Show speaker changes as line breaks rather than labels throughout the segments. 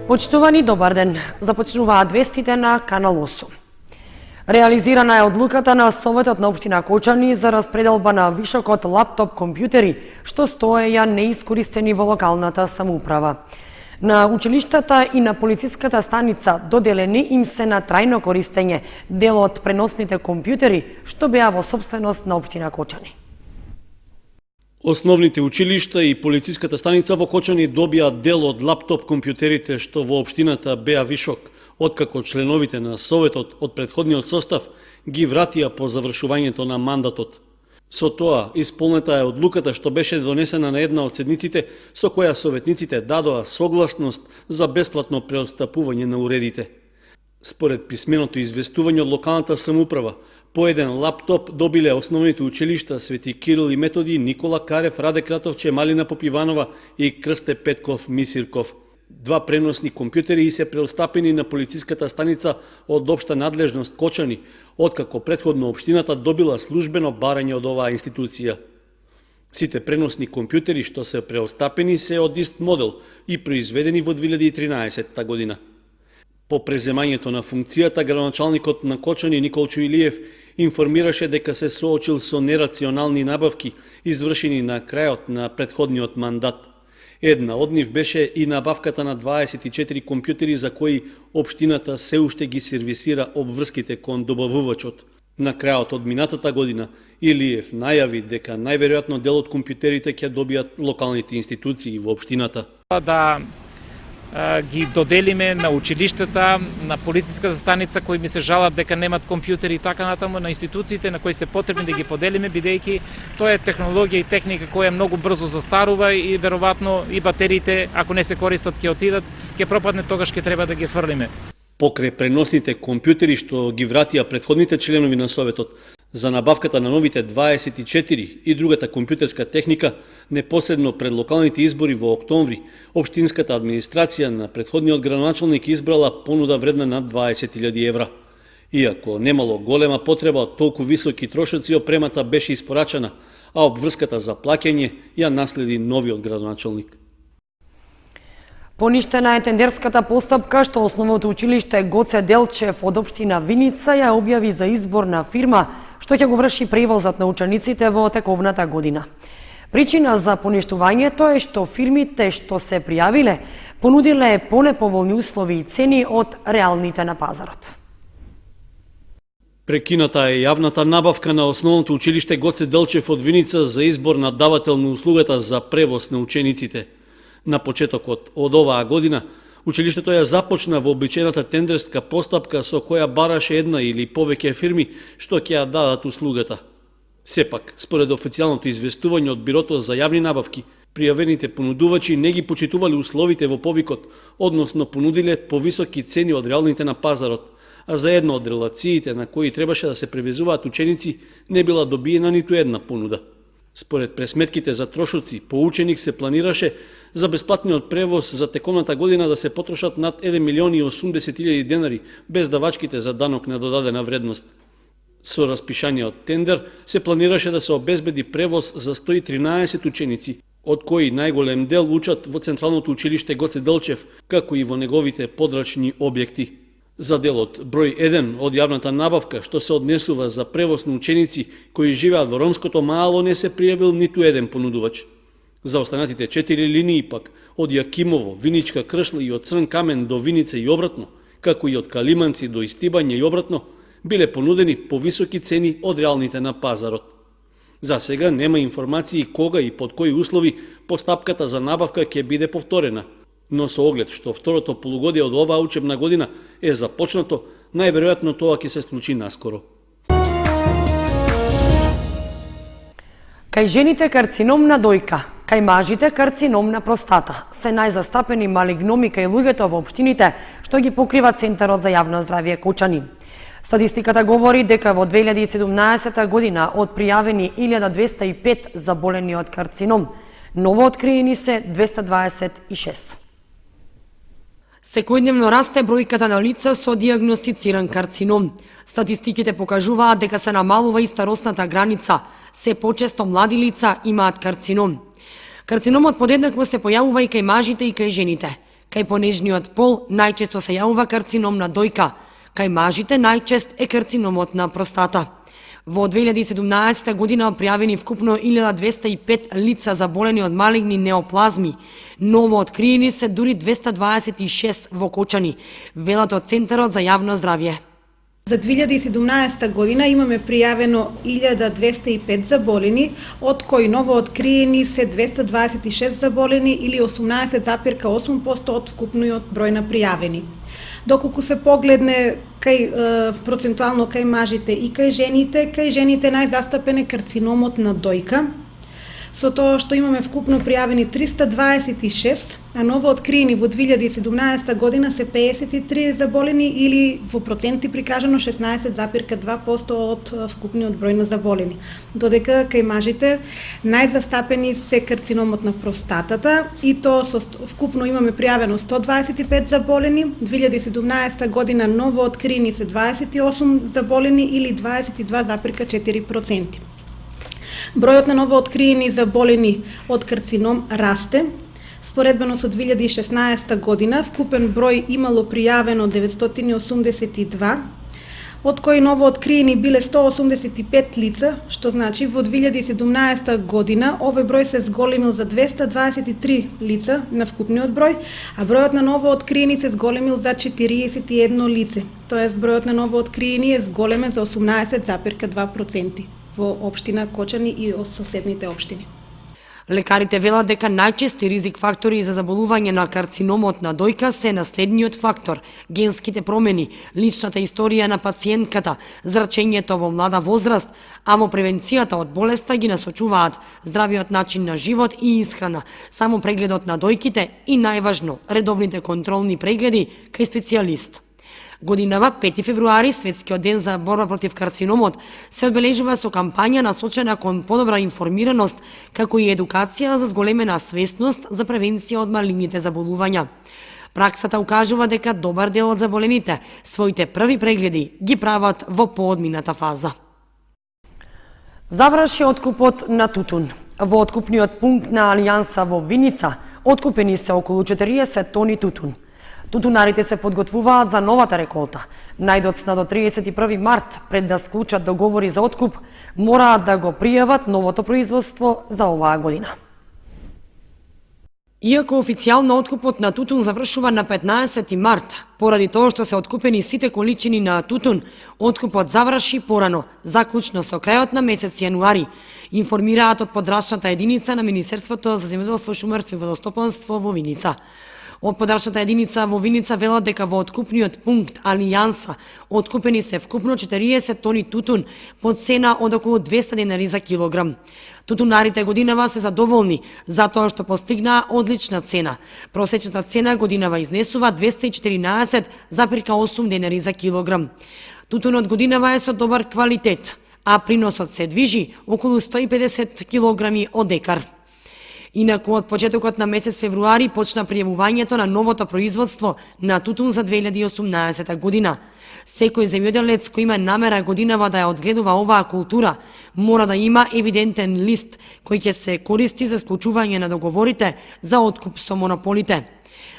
Почитувани, добар ден. Започнуваат вестите на Канал 8. Реализирана е одлуката на Советот на општина Кочани за распределба на вишокот лаптоп компјутери, што стоеја неискористени во локалната самоуправа. На училиштата и на полициската станица доделени им се на трајно користење дел од преносните компјутери, што беа во сопственост на општина Кочани.
Основните училишта и полициската станица во Кочани добија дел од лаптоп компјутерите што во општината беа вишок, откако членовите на Советот од претходниот состав ги вратија по завршувањето на мандатот. Со тоа, исполнета е одлуката што беше донесена на една од седниците, со која советниците дадоа согласност за бесплатно преотстапување на уредите. Според писменото известување од локалната самоуправа, по еден лаптоп добиле основните училишта Свети Кирил и Методи, Никола Карев, Раде Кратовче, Малина Попиванова и Крсте Петков Мисирков. Два преносни компјутери се преостапени на полициската станица од општа надлежност Кочани, откако претходно општината добила службено барање од оваа институција. Сите преносни компјутери што се преостапени се од ист модел и произведени во 2013 година. По преземањето на функцијата, градоначалникот на Кочани Николчо Илиев информираше дека се соочил со нерационални набавки, извршени на крајот на претходниот мандат. Една од нив беше и набавката на 24 компјутери за кои општината се уште ги сервисира обврските кон добавувачот. На крајот од минатата година Илиев најави дека најверојатно дел од компјутерите ќе добијат локалните институции во општината.
Да ги доделиме на училиштата, на полициската станица кои ми се жалат дека немат компјутери и така натаму, на институциите на кои се потребни да ги поделиме, бидејќи тоа е технологија и техника која многу брзо застарува и веројатно и батериите, ако не се користат, ќе отидат, ќе пропадне, тогаш ќе треба да ги фрлиме.
Покрај преносните компјутери што ги вратија претходните членови на Советот, за набавката на новите 24 и другата компјутерска техника, непосредно пред локалните избори во октомври, општинската администрација на претходниот градоначалник избрала понуда вредна над 20.000 евра. Иако немало голема потреба од толку високи трошоци, опремата беше испорачана, а обврската за плаќање ја наследи новиот градоначалник.
Поништена е тендерската постапка што основното училиште Гоце Делчев од општина Виница ја објави за избор на фирма што ќе го врши превозот на учениците во тековната година. Причина за поништувањето е што фирмите што се пријавиле понудиле понеповолни услови и цени од реалните на пазарот.
Прекината е јавната набавка на основното училиште Гоце Делчев од Виница за избор на давател на услугата за превоз на учениците. На почетокот од оваа година, училиштето ја започна вообичаената тендерска постапка со која бараше една или повеќе фирми што ќе ја дадат услугата. Сепак, според официјалното известување од Бирото за јавни набавки, пријавените понудувачи не ги почитувале условите во повикот, односно понудиле повисоки цени од реалните на пазарот, а за една од релациите на кои требаше да се превезуваат ученици не била добиена ниту една понуда. Според пресметките за трошоци, по ученик се планираше за бесплатниот превоз за тековната година да се потрошат над 1.080.000 денари, без давачките за данок на додадена вредност. Со распишаниот тендер се планираше да се обезбеди превоз за 113 ученици, од кои најголем дел учат во Централното училиште Гоце Делчев, како и во неговите подрачни објекти. За делот број 1 од јавната набавка, што се однесува за превоз на ученици кои живеат во ромското мало, не се пријавил ниту еден понудувач. За останатите 4 линии пак, од Јакимово, Виничка, Кршла и од Црн Камен до Виница и обратно, како и од Калиманци до Истибање и обратно, биле понудени повисоки цени од реалните на пазарот. За сега нема информации кога и под кои услови постапката за набавка ќе биде повторена, но со оглед што второто полугодие од оваа учебна година е започнато, најверојатно тоа ќе се случи наскоро.
Кај жените карцином на дојка, кај мажите карцином на простата се најзастапени малигноми кај луѓето во општините што ги покрива Центарот за јавно здравје Кочани. Статистиката говори дека во 2017 година од пријавени 1205 заболени од карцином, ново откриени се 226. Секојдневно расте бројката на лица со дијагностициран карцином. Статистиките покажуваат дека се намалува и старосната граница. Се почесто млади лица имаат карцином. Карциномот подеднакво се појавува и кај мажите и кај жените. Кај понежниот пол најчесто се јавува карцином на дојка, кај мажите најчест е карциномот на простата. Во 2017 година пријавени вкупно 1205 лица заболени од малигни неоплазми. Ново откриени се дури 226 во Кочани, велат од Центарот за јавно здравје.
За 2017 година имаме пријавено 1205 заболени, од кои ново откриени се 226 заболени или 18,8% од вкупниот број на пријавени. Доколку се погледне процентуално кај мажите и кај жените најзастапен е карциномот на дојка, со тоа што имаме вкупно пријавени 326, а ново откриени во 2017 година се 53 заболени или во проценти прикажано 16,2% од вкупниот број на заболени. Додека кај мажите најзастапени се карциномот на простатата и тоа со вкупно имаме пријавено 125 заболени, 2017 година ново откриени се 28 заболени или 22,4%. Бројот на ново откриени заболени од карцином расте. Споредбено со 2016 година, вкупен број имало пријавено 982, од кои ново откриени биле 185 лица, што значи во 2017 година овој број се зголемил за 223 лица на вкупниот број, а бројот на ново откриени се зголемил за 41 лице. Тоест бројот на ново откриени е зголемен за 18,2% во општина Кочани и соседните општини.
Лекарите велат дека најчести ризик фактори за заболување на карциномот на дојка се наследниот фактор, генските промени, личната историја на пациентката, зрачењето во млада возраст, а во превенцијата од болеста ги насочуваат здравиот начин на живот и исхрана, само прегледот на дојките и најважно, редовните контролни прегледи кај специјалист. Годинава, 5 февруари, Светскиот ден за борба против карциномот, се одбележува со кампања насочена кон подобра информираност, како и едукација за зголемена свесност за превенција од малигните заболувања. Праксата укажува дека добар дел од заболените своите први прегледи ги прават во поодмината фаза. Заврши откупот на тутун. Во откупниот пункт на Алијанса во Виница откупени се околу 40 тони тутун. Тутунарите се подготвуваат за новата реколта. Најдоцна до 31 март, пред да склучат договори за откуп, мораат да го пријават новото производство за оваа година. Иако официјално откупот на тутун завршува на 15 март, поради тоа што се откупени сите количини на тутун, откупот заврши порано, заклучно со крајот на месец јануари, информираат од подрачната единица на Министерството за земјоделство, шумарство и водостопанство во Виница. Од подрачната единица во Виница велат дека во откупниот пункт Алијанса откупени се вкупно 40 тони тутун по цена од околу 200 денари за килограм. Тутунарите годинава се задоволни затоа што постигнаа одлична цена. Просечната цена годинава изнесува 214,8 денари за килограм. Тутунот годинава е со добар квалитет, а приносот се движи околу 150 килограми од декар. Инаку од почетокот на месец февруари почна пријавувањето на новото производство на тутун за 2018 година. Секој земјоделец кој има намера годинава да ја одгледува оваа култура, мора да има евидентен лист кој ќе се користи за склучување на договорите за откуп со монополите.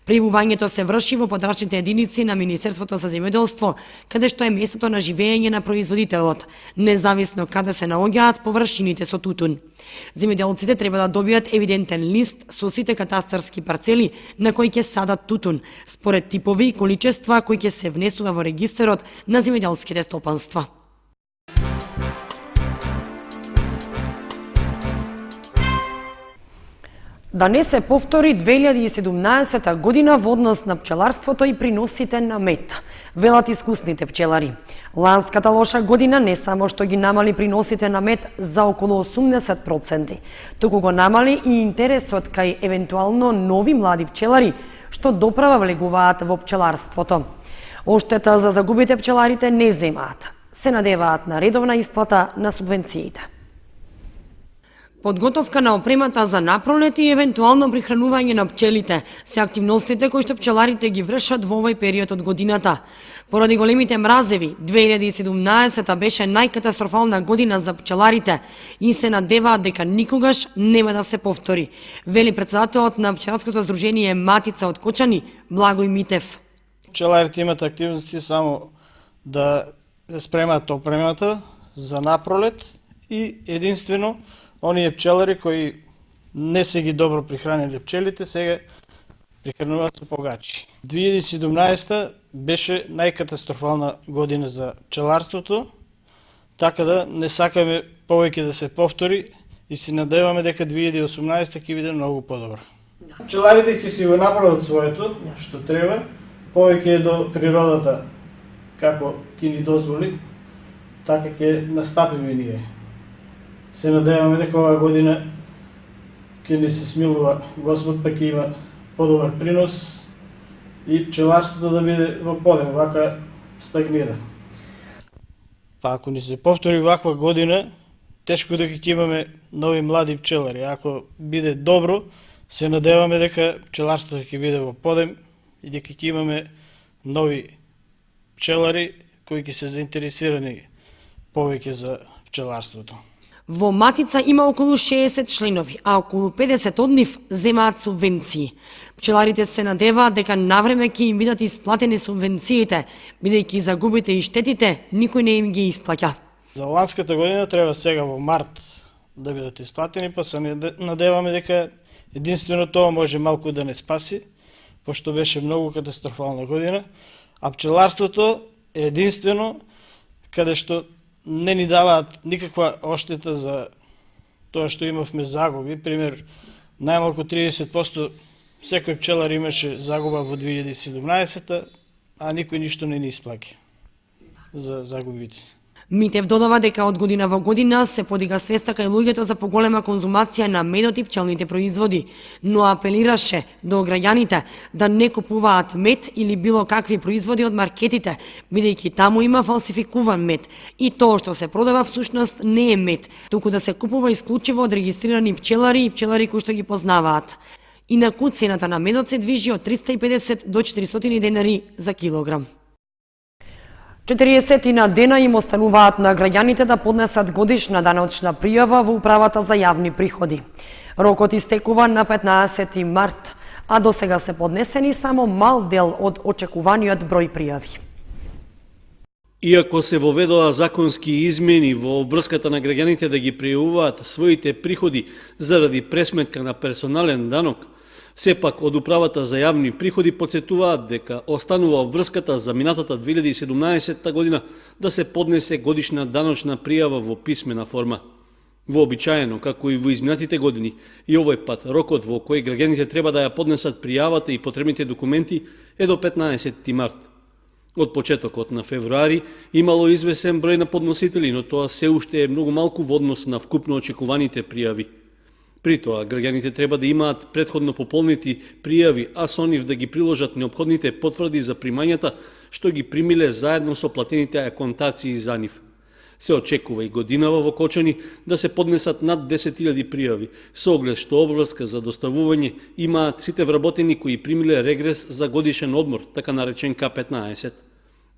Пријавувањето се врши во подрачните единици на Министерството за земјоделство, каде што е местото на живење на производителот, независно каде се наоѓаат површините со тутун. Земјоделците треба да добијат евидентен лист со сите катастарски парцели на кои ќе садат тутун, според типови и количества кои ќе се внесува во регистарот на земјоделските стопанства. Да не се повтори 2017 година во однос на пчеларството и приносите на мед, велат искусните пчелари. Ланската лоша година не само што ги намали приносите на мед за околу 80%, туку го намали и интересот кај евентуално нови млади пчелари што доправа влегуваат во пчеларството. Оштета за загубите пчеларите не земаат, се надеваат на редовна исплата на субвенциите. Подготовка на опремата за напролет и евентуално прихранување на пчелите се активностите кои што пчеларите ги вршат во овој период од годината. Поради големите мразеви, 2017 беше најкатастрофална година за пчеларите и се надеваат дека никогаш нема да се повтори, вели претседателот на пчеларското здружение Матица од Кочани, Благој Митев.
Пчеларите имат активности само да спремат опремата за напролет и единствено оние пчелари кои не се ги добро прихранили пчелите, сега прихрануваат со погачи. 2017 беше најкатастрофална година за пчеларството, така да не сакаме повеќе да се повтори и се надеваме дека 2018 ќе биде многу подобра. Пчеларите ќе си го направат своето, што треба, повеќе до природата, како ќе ни дозволи, така ќе настапиме ние. Се надеваме дека оваа година ќе ни се смилува Господ, па ќе има подобар принос и пчеларството да биде во подем, вака стагнира. Па ако ни се повтори ваква година, тешко дека ќе имаме нови млади пчелари. Ако биде добро, се надеваме дека пчеларството ќе биде во подем и дека ќе имаме нови пчелари кои ќе се заинтересирани повеќе за пчеларството.
Во Матица има околу 60 членови, а околу 50 од нив земаат субвенции. Пчеларите се надеваат дека навреме ќе им бидат исплатени субвенциите, бидејќи загубите и штетите никој не им ги исплаќа.
За ланската година треба сега во март да бидат исплатени, па се надеваме дека единствено тоа може малку да не спаси, пошто беше многу катастрофална година, а пчеларството е единствено каде што не ни даваат никаква оштета за тоа што имавме загуби. Пример, најмалку 30% секој пчелар имаше загуба во 2017, а никој ништо не ни исплаќа за загубите.
Митев додава дека од година во година се подига свеста кај луѓето за поголема конзумација на медот и пчелните производи, но апелираше до граѓаните да не купуваат мед или било какви производи од маркетите, бидејќи таму има фалсификуван мед и тоа што се продава всушност не е мед, туку да се купува исклучиво од регистрирани пчелари и пчелари кои што ги познаваат. Инаку цената на медот се движи од 350 до 400 денари за килограм. 40 дена им остануваат на граѓаните да поднесат годишна даночна пријава во Управата за јавни приходи. Рокот истекува на 15 март, а до сега се поднесени само мал дел од очекуваниот број пријави.
Иако се воведоа законски измени во врската на граѓаните да ги пријавуваат своите приходи заради пресметка на персонален данок, сепак од Управата за јавни приходи подсетуваат дека останува врската за минатата 2017 година да се поднесе годишна даночна пријава во писмена форма. Вообичаено, како и во изминатите години, и овој пат рокот во кој граѓаните треба да ја поднесат пријавата и потребните документи е до 15 март. Од почетокот на февруари имало извесен број на подносители, но тоа се уште е многу малку во однос на вкупно очекуваните пријави. При тоа, граѓаните треба да имаат претходно пополнети пријави, а со нив да ги приложат неопходните потврди за примањата што ги примиле заедно со платените аконтации за нив. Се очекува и годинава во Кочани да се поднесат над 10.000 пријави, со оглед што обврска за доставување имаат сите вработени кои примиле регрес за годишен одмор, така наречен К-15.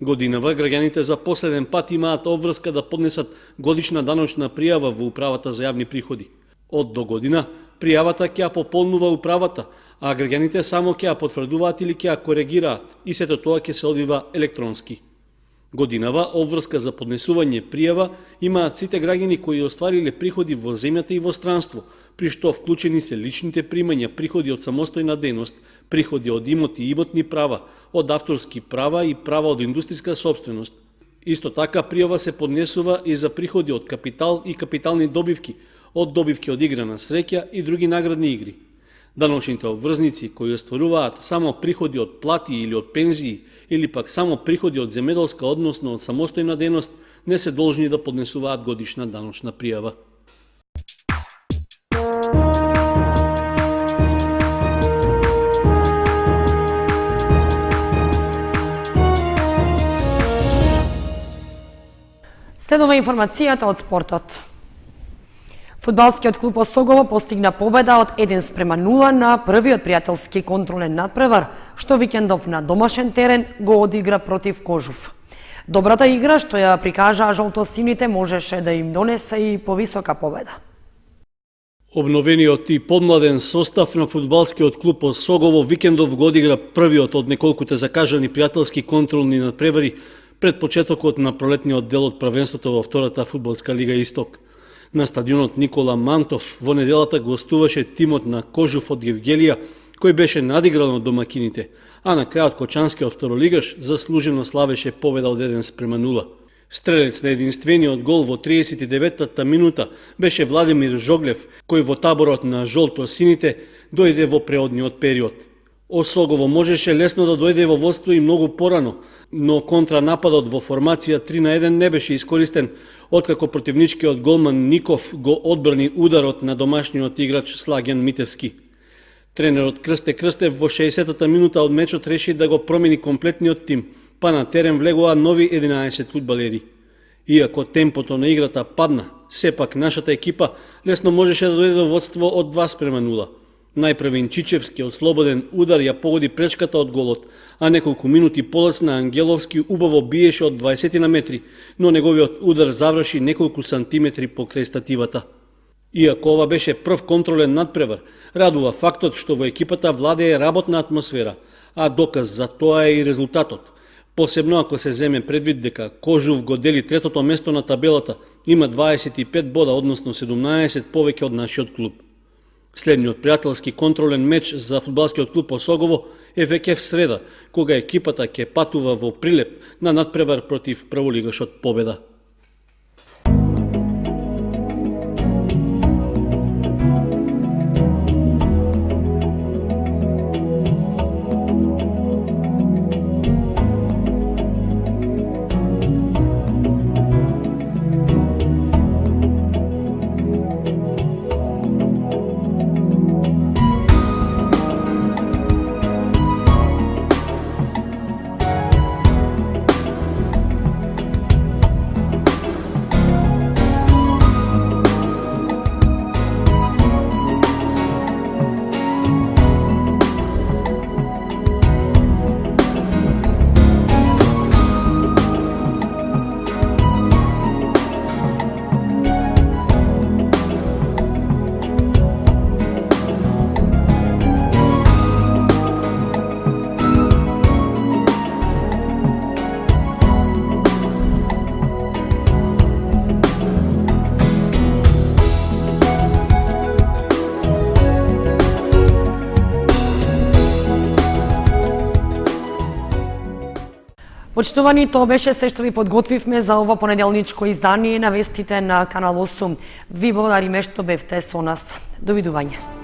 Годинава граѓаните за последен пат имаат обврска да поднесат годишна даночна пријава во Управата за јавни приходи. Од до година, пријавата ќе ја пополнува управата, а граѓаните само ќе ја потврдуваат или ќе ја коригираат и сето тоа ќе се одвива електронски. Годинава обврска за поднесување пријава имаат сите граѓани кои оствариле приходи во земјата и во странство, при што вклучени се личните примања, приходи од самостојна дејност, приходи од имоти и имотни права, од авторски права и права од индустријска сопственост. Исто така пријава се поднесува и за приходи од капитал и капитални добивки, од добивки од игра на среќа и други наградни игри. Даночните обврзници кои остваруваат само приходи од плати или од пензии или пак само приходи од земјоделска, односно од самостојна дејност, не се должни да поднесуваат годишна даночна пријава.
Следува информацијата од спортот. Фудбалскиот клуб Осогово постигна победа од 1:0 на првиот пријателски контролен надпревар, што викендов на домашен терен го одигра против Кожув. Добрата игра што ја прикажаа жолтосините можеше да им донесе и повисока победа.
Обновениот и подмладен состав на фудбалскиот клуб Осогово викендов го одигра првиот од неколкуте закажани пријателски контролни надпревари пред почетокот на пролетниот дел од првенството во втората фудбалска лига Исток. На стадионот Никола Мантов во неделата гостуваше тимот на Кожув од Гевгелија, кој беше надигран од домакините, а на крајот кочанскиот второлигаш заслужено славеше победа од 1:0. Стрелец на единствениот гол во 39-та минута беше Владимир Жоглев, кој во таборот на жолто-сините дојде во преодниот период. Осогово можеше лесно да дојде во водство и многу порано, но контранападот во формација 3-1 не беше искористен, откако противничкиот голман Ников го одбрани ударот на домашниот играч Слаген Митевски. Тренерот Крсте Крстев во 60-та минута од мечот реши да го промени комплетниот тим, па на терен влегоа нови 11 фудбалери. Иако темпото на играта падна, сепак нашата екипа лесно можеше да дојде до водство од 2:0. Најпрвен Чичевски од слободен удар ја погоди пречката од голот, а неколку минути полесно Ангеловски убаво биеше од 20 на метри, но неговиот удар заврши неколку сантиметри покрај стативата. Иако ова беше прв контролен надпревар, радува фактот што во екипата владее работна атмосфера, а доказ за тоа е и резултатот. Посебно ако се земе предвид дека Кожув го дели третото место на табелата, има 25 бода, односно 17 повеќе од нашиот клуб. Следниот пријателски контролен меч за фудбалскиот клуб Осогово е веќе в среда, кога екипата ќе патува во Прилеп на надпревар против прволигашот Победа.
Почитувани, тоа беше се што ви подготвивме за ова понеделничко издание на вестите на Канал 8. Ви благодариме што бевте со нас. Довидување.